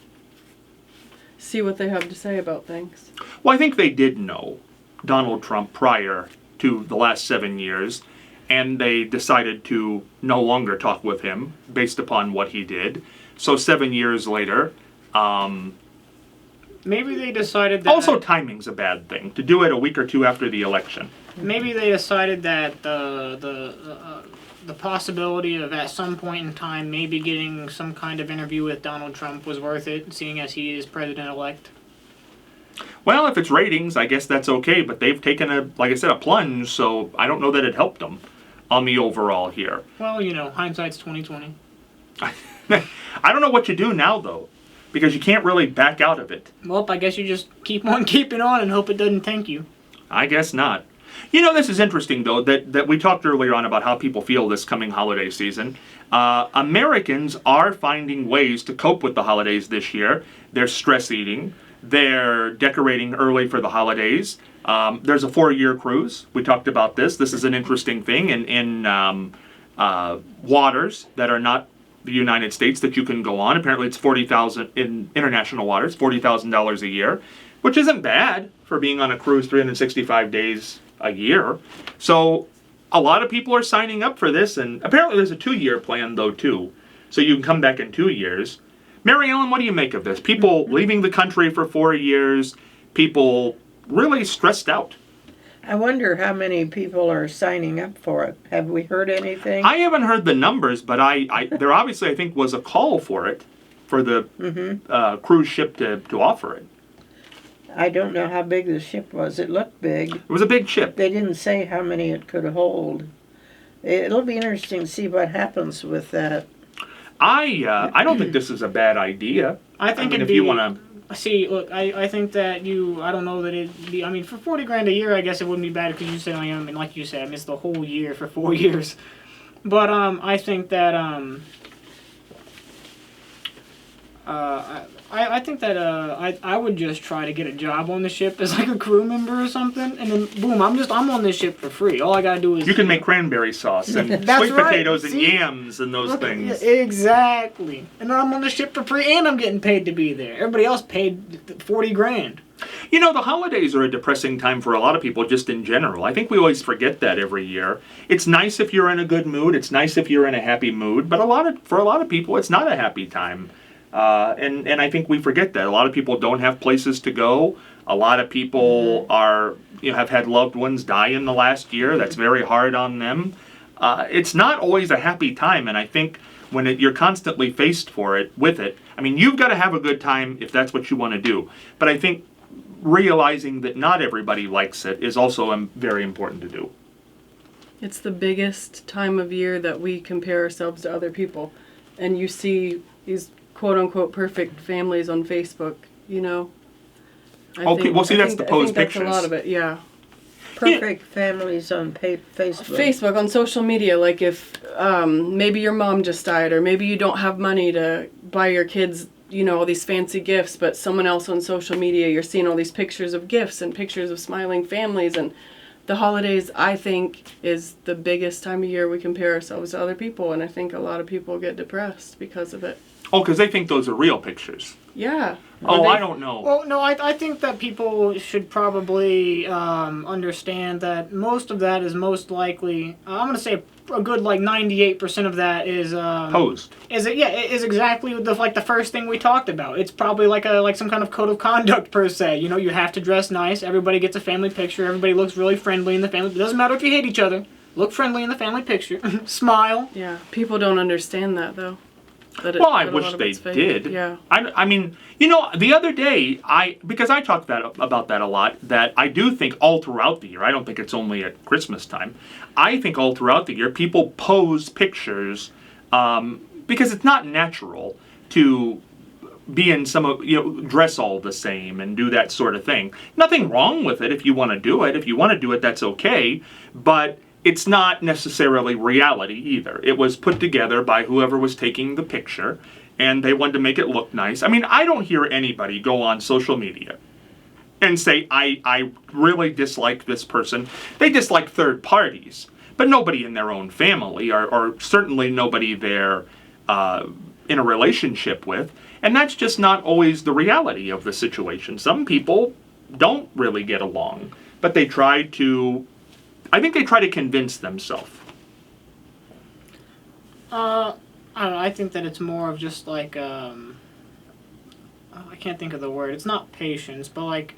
see what they have to say about things. Well, I think they did know Donald Trump prior to the last 7 years, and they decided to no longer talk with him based upon what he did. So 7 years later, maybe they decided that. Also, timing's a bad thing to do it a week or two after the election. Maybe they decided that the possibility of at some point in time maybe getting some kind of interview with Donald Trump was worth it, seeing as he is president-elect. Well, if it's ratings, I guess that's okay, but they've taken a plunge, so I don't know that it helped them on the overall here. Well, hindsight's 20/20. I don't know what you do now, though, because you can't really back out of it. Well, I guess you just keep on keeping on and hope it doesn't tank you. I guess not. This is interesting, though, that we talked earlier on about how people feel this coming holiday season. Americans are finding ways to cope with the holidays this year. They're stress eating. They're decorating early for the holidays. There's a 4-year cruise. We talked about this. This is an interesting thing in waters that are not the United States that you can go on. Apparently it's $40,000 in international waters, $40,000 a year, which isn't bad for being on a cruise 365 days a year. So a lot of people are signing up for this, and apparently there's a 2-year plan though too. So you can come back in 2 years. Mary Ellen, what do you make of this? People leaving the country for 4 years, people really stressed out. I wonder how many people are signing up for it. Have we heard anything? I haven't heard the numbers, but there obviously, I think, was a call for it, for the cruise ship to offer it. I don't know how big the ship was. It looked big. It was a big ship. They didn't say how many it could hold. It'll be interesting to see what happens with that. I don't think this is a bad idea. I think if you want to. See, look, I think that I don't know that it'd be, for $40,000 a year, I guess it wouldn't be bad, because you said, like you said, I missed the whole year for 4 years. But, I think that, I think that I would just try to get a job on the ship as like a crew member or something, and then boom, I'm on this ship for free. All I gotta do is you can make cranberry sauce and sweet potatoes and yams and those things. Exactly, and then I'm on the ship for free, and I'm getting paid to be there. Everybody else paid $40,000. You know, the holidays are a depressing time for a lot of people just in general. I think we always forget that every year. It's nice if you're in a good mood. It's nice if you're in a happy mood. But for a lot of people, it's not a happy time. And I think we forget that. A lot of people don't have places to go. A lot of people have had loved ones die in the last year. That's very hard on them. It's not always a happy time. And I think when you're constantly faced with it, I mean, you've got to have a good time if that's what you want to do. But I think realizing that not everybody likes it is also very important to do. It's the biggest time of year that we compare ourselves to other people. And you see these quote-unquote perfect families on Facebook, you know. That's the posed pictures. That's a lot of it, yeah. Perfect families on Facebook. Facebook, on social media, like if maybe your mom just died, or maybe you don't have money to buy your kids, you know, all these fancy gifts, but someone else on social media, you're seeing all these pictures of gifts and pictures of smiling families. And the holidays, I think, is the biggest time of year we compare ourselves to other people, and I think a lot of people get depressed because of it. Oh, because they think those are real pictures. Yeah. I don't know. Well, no, I think that people should probably understand that most of that is most likely, I'm going to say a good 98% of that is posed. Is exactly the first thing we talked about. It's probably like some kind of code of conduct per se. You know, you have to dress nice. Everybody gets a family picture. Everybody looks really friendly in the family. It doesn't matter if you hate each other. Look friendly in the family picture. Smile. Yeah, people don't understand that though. I wish they did. Yeah. I mean, you know, the other day, because I talk about that a lot, that I do think all throughout the year, I don't think it's only at Christmas time, I think all throughout the year people pose pictures because it's not natural to be in dress all the same and do that sort of thing. Nothing wrong with it if you want to do it. If you want to do it, that's okay. But it's not necessarily reality either. It was put together by whoever was taking the picture, and they wanted to make it look nice. I mean, I don't hear anybody go on social media and say, I really dislike this person. They dislike third parties, but nobody in their own family, or certainly nobody they're in a relationship with. And that's just not always the reality of the situation. Some people don't really get along, but they try to convince themselves. I don't know. I think that it's more of just I can't think of the word. It's not patience, but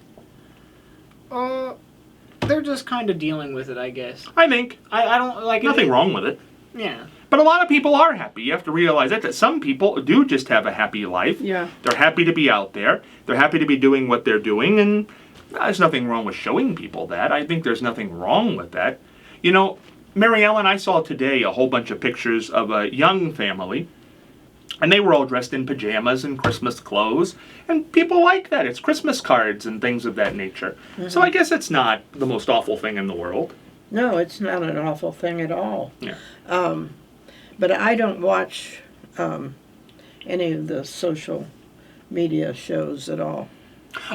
they're just kind of dealing with it, I guess. I think. I don't like nothing wrong with it. Yeah. But a lot of people are happy. You have to realize that some people do just have a happy life. Yeah. They're happy to be out there. They're happy to be doing what they're doing, and there's nothing wrong with showing people that. I think there's nothing wrong with that. You know, Mary Ellen, I saw today a whole bunch of pictures of a young family, and they were all dressed in pajamas and Christmas clothes, and people like that. It's Christmas cards and things of that nature. Mm-hmm. So I guess it's not the most awful thing in the world. No, it's not an awful thing at all. Yeah. But I don't watch any of the social media shows at all.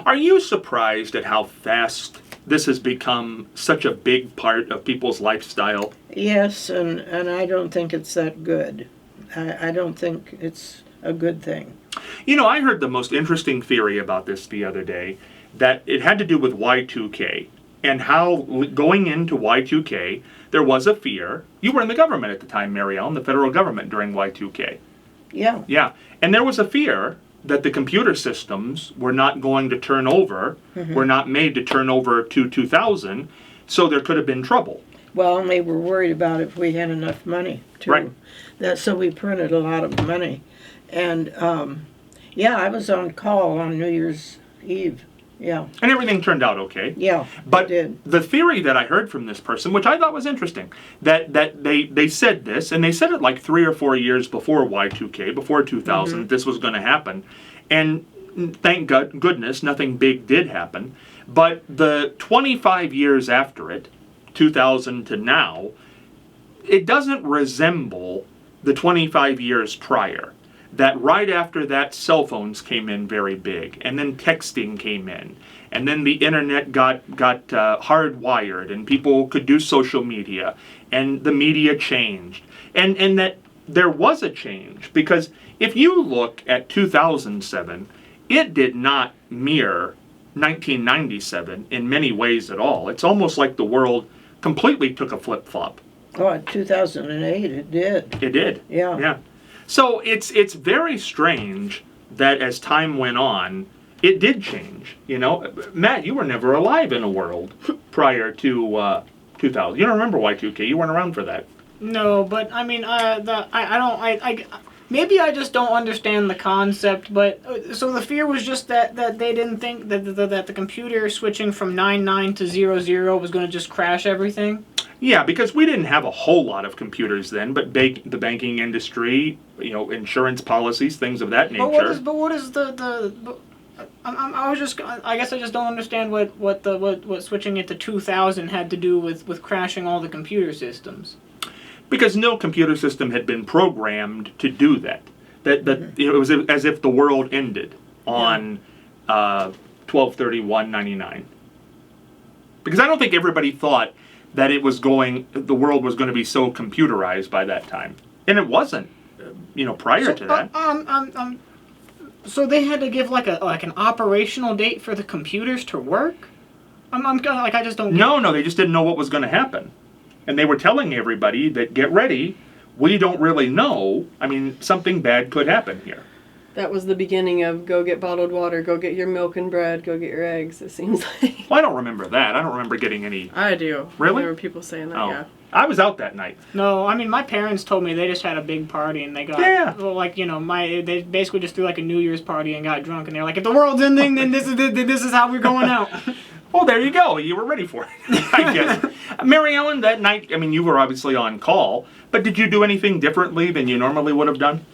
Are you surprised at how fast this has become such a big part of people's lifestyle? Yes, and I don't think it's that good. I don't think it's a good thing. You know, I heard the most interesting theory about this the other day, that it had to do with Y2K, and how going into Y2K, there was a fear. You were in the government at the time, Mary Ellen, the federal government during Y2K. Yeah. Yeah, and there was a fear that the computer systems were not going to turn over, were not made to turn over to 2000, so there could have been trouble. Well, and they were worried about if we had enough money, too. Right. So we printed a lot of money. And, I was on call on New Year's Eve. Yeah. And everything turned out okay. Yeah, but it did. The theory that I heard from this person, which I thought was interesting, that they said this, and they said it 3 or 4 years before Y2K, before 2000, this was going to happen. And thank goodness, nothing big did happen. But the 25 years after it, 2000 to now, it doesn't resemble the 25 years prior. That right after that, cell phones came in very big, and then texting came in, and then the internet got hardwired, and people could do social media, and the media changed, and that there was a change, because if you look at 2007, it did not mirror 1997 in many ways at all. It's almost like the world completely took a flip-flop. Oh, in 2008 it did. It did. Yeah. Yeah. So it's very strange that as time went on, it did change. You know, Matt, you were never alive in a world prior to 2000. You don't remember Y2K. You weren't around for that. No, but I mean, maybe I just don't understand the concept. But so the fear was just that they didn't think that the computer switching from 99 to 00 was going to just crash everything. Yeah, because we didn't have a whole lot of computers then, but the banking industry, you know, insurance policies, things of that nature. But what is the I guess I just don't understand what switching it to 2000 had to do with crashing all the computer systems. Because no computer system had been programmed to do that. You know, it was as if the world ended on 12/31/99. Because I don't think everybody thought that the world was going to be so computerized by that time, and it wasn't. You know, prior to that. So they had to give like an operational date for the computers to work. I just don't. No, they just didn't know what was going to happen, and they were telling everybody that get ready. We don't really know. I mean, something bad could happen here. That was the beginning of go get bottled water, go get your milk and bread, go get your eggs, it seems like. Well, I don't remember that. I don't remember getting any... I do. Really? There were people saying that, Oh. yeah. I was out that night. No, I mean, my parents told me they just had a big party and they got... Yeah. Well, like, you know, they basically just threw like a New Year's party and got drunk and they're like, if the world's ending, then this is how we're going out. Well, there you go. You were ready for it, I guess. Mary Ellen, that night, I mean, you were obviously on call, but did you do anything differently than you normally would have done?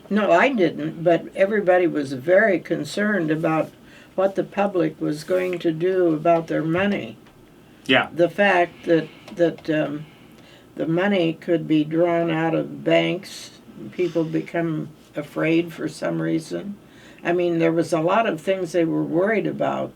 No, I didn't, but everybody was very concerned about what the public was going to do about their money. Yeah. The fact that the money could be drawn out of banks, people become afraid for some reason. I mean, there was a lot of things they were worried about.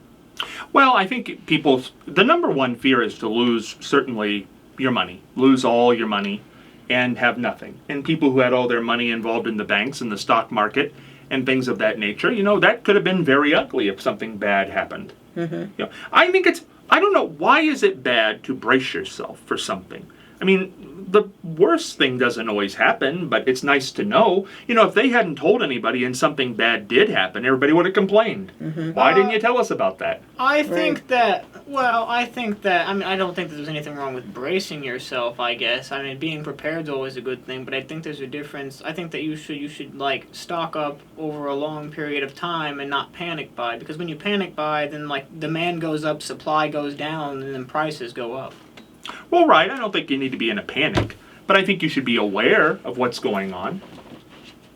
Well, I think the number one fear is to lose, certainly, your money. Lose all your money and have nothing. And people who had all their money involved in the banks and the stock market and things of that nature, you know, that could have been very ugly if something bad happened. Mm-hmm. You know, I think I don't know, why is it bad to brace yourself for something? I mean, the worst thing doesn't always happen, but it's nice to know. You know, if they hadn't told anybody and something bad did happen, everybody would have complained. Mm-hmm. Why didn't you tell us about that? I think that, I mean, I don't think that there's anything wrong with bracing yourself, I guess. I mean, being prepared is always a good thing, but I think there's a difference. I think that you should like, stock up over a long period of time and not panic buy, because when you panic buy, then, like, demand goes up, supply goes down, and then prices go up. Well, right, I don't think you need to be in a panic, but I think you should be aware of what's going on.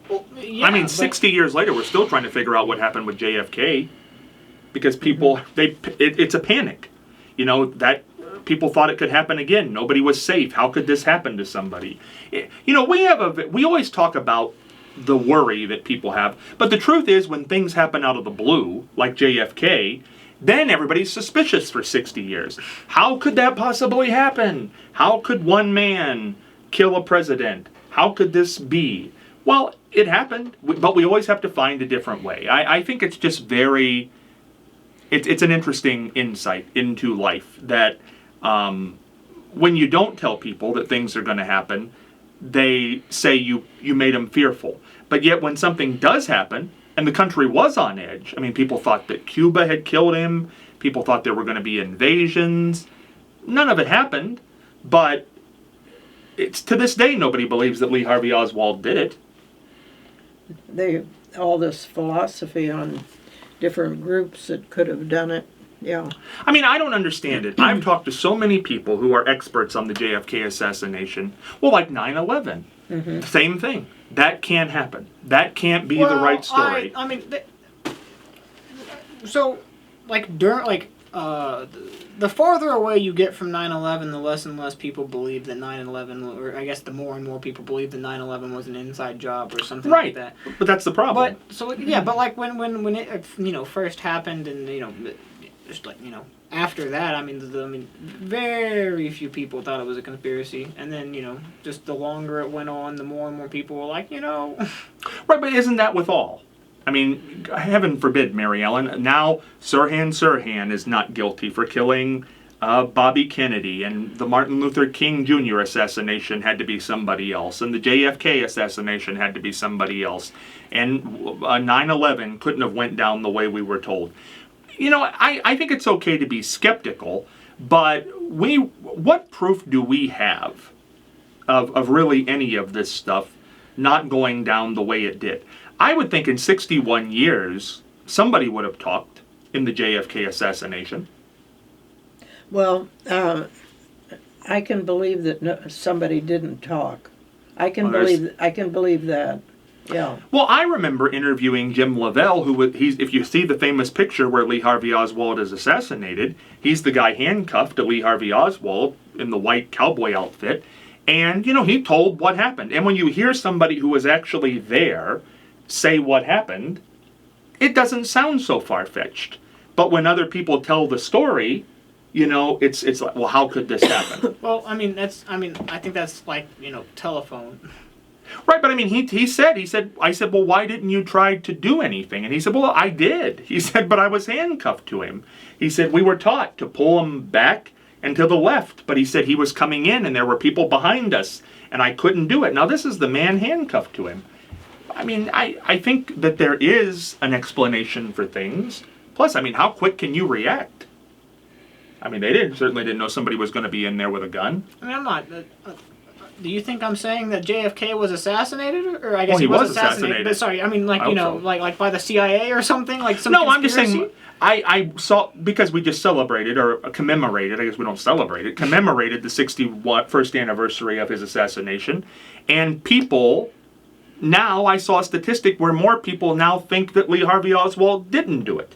Well, yeah, I mean, 60 years later, we're still trying to figure out what happened with JFK, because people, it's a panic. You know, that people thought it could happen again. Nobody was safe. How could this happen to somebody? You know, we always talk about the worry that people have, but the truth is when things happen out of the blue, like JFK, then everybody's suspicious for 60 years. How could that possibly happen? How could one man kill a president? How could this be? Well, it happened, but we always have to find a different way. I think it's just it's an interesting insight into life that when you don't tell people that things are going to happen, they say you made them fearful. But yet when something does happen, and the country was on edge. I mean, people thought that Cuba had killed him. People thought there were going to be invasions. None of it happened, but it's to this day nobody believes that Lee Harvey Oswald did it. All this philosophy on different groups that could have done it. Yeah. I mean, I don't understand it. I've talked to so many people who are experts on the JFK assassination. Well, like 9/11. Mm-hmm. Same thing. That can't happen. That can't be the right story. I mean, so, like, the farther away you get from 9/11, the less and less people believe that 9/11, or I guess the more and more people believe that 9/11 was an inside job or something like that. But that's the problem. But, so, yeah, but, like, when it, you know, first happened and, you know, just, like, you know, after that, I mean, very few people thought it was a conspiracy. And then, you know, just the longer it went on, the more and more people were like, you know. Right, but isn't that with all? I mean, heaven forbid, Mary Ellen. Now, Sirhan is not guilty for killing Bobby Kennedy, and the Martin Luther King Jr. assassination had to be somebody else, and the JFK assassination had to be somebody else, and 9/11 couldn't have went down the way we were told. You know, I think it's okay to be skeptical, but what proof do we have of really any of this stuff not going down the way it did? I would think in 61 years, somebody would have talked in the JFK assassination. Well, I can believe that somebody didn't talk. I can believe that. Yeah. Well, I remember interviewing Jim Lavelle, if you see the famous picture where Lee Harvey Oswald is assassinated, he's the guy handcuffed to Lee Harvey Oswald in the white cowboy outfit, and, he told what happened. And when you hear somebody who was actually there say what happened, it doesn't sound so far-fetched. But when other people tell the story, it's like, well, how could this happen? Well, I think that's like, telephone. Right, but I mean, I said, well, why didn't you try to do anything? And he said, well, I did. He said, but I was handcuffed to him. He said, we were taught to pull him back and to the left, but he said he was coming in and there were people behind us and I couldn't do it. Now, this is the man handcuffed to him. I mean, I think that there is an explanation for things. Plus, I mean, how quick can you react? I mean, they certainly didn't know somebody was going to be in there with a gun. I mean, I'm not. Do you think I'm saying that JFK was assassinated, or I guess he was assassinated? But sorry, I mean, like so. like by the CIA or something, like some. No, conspiracy? I'm just saying. I saw, because we just celebrated or commemorated. I guess we don't celebrate it. Commemorated the 61st anniversary of his assassination, and people. Now I saw a statistic where more people now think that Lee Harvey Oswald didn't do it.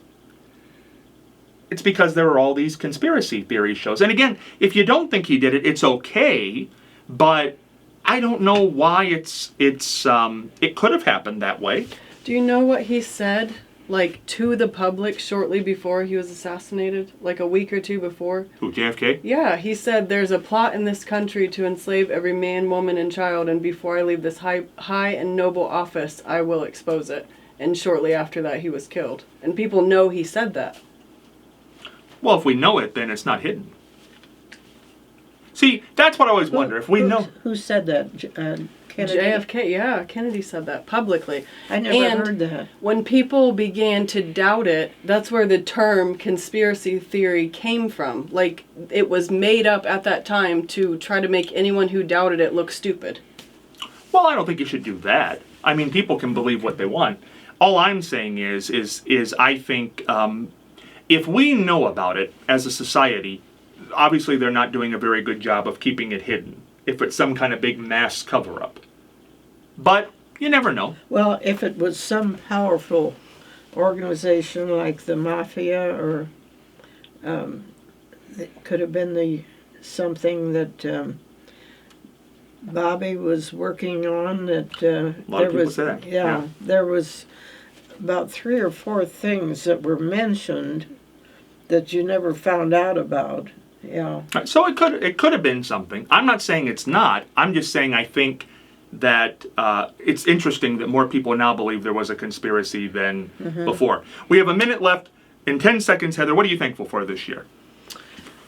It's because there are all these conspiracy theory shows. And again, if you don't think he did it, it's okay, but I don't know why it could have happened that way. Do you know what he said, like, to the public shortly before he was assassinated? Like a week or two before? Who, JFK? Yeah, he said, there's a plot in this country to enslave every man, woman, and child, and before I leave this high and noble office, I will expose it. And shortly after that, he was killed. And people know he said that. Well, if we know it, then it's not hidden. See, that's what I always wonder. If we know... Who said that? Kennedy? JFK, yeah, Kennedy said that publicly. I never heard that. When people began to doubt it, that's where the term conspiracy theory came from. Like, it was made up at that time to try to make anyone who doubted it look stupid. Well, I don't think you should do that. I mean, people can believe what they want. All I'm saying is I think... if we know about it as a society, obviously they're not doing a very good job of keeping it hidden, if it's some kind of big mass cover-up. But you never know. Well, if it was some powerful organization like the Mafia, or it could have been something that Bobby was working on, that a lot of people say that. Yeah, there was about 3 or 4 things that were mentioned that you never found out about. Yeah. So it could have been something. I'm not saying it's not. I'm just saying I think that it's interesting that more people now believe there was a conspiracy than before. We have a minute left. In 10 seconds, Heather, what are you thankful for this year?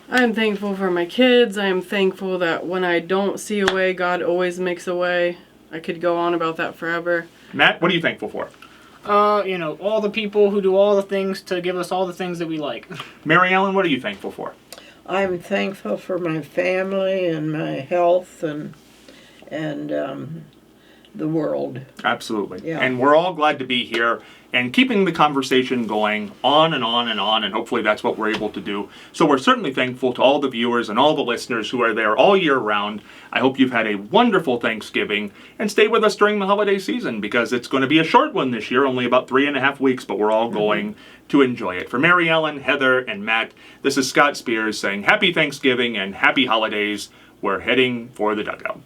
I'm thankful for my kids. I am thankful that when I don't see a way, God always makes a way. I could go on about that forever. Matt, what are you thankful for? All the people who do all the things to give us all the things that we like. Mary Ellen, what are you thankful for? I'm thankful for my family and my health and the world. Absolutely. Yeah. And we're all glad to be here and keeping the conversation going on and on and on, and hopefully that's what we're able to do. So we're certainly thankful to all the viewers and all the listeners who are there all year round. I hope you've had a wonderful Thanksgiving, and stay with us during the holiday season, because it's going to be a short one this year, only about 3.5 weeks, but we're all going to enjoy it. For Mary Ellen, Heather, and Matt, this is Scott Spears saying Happy Thanksgiving and Happy Holidays. We're heading for the dugout.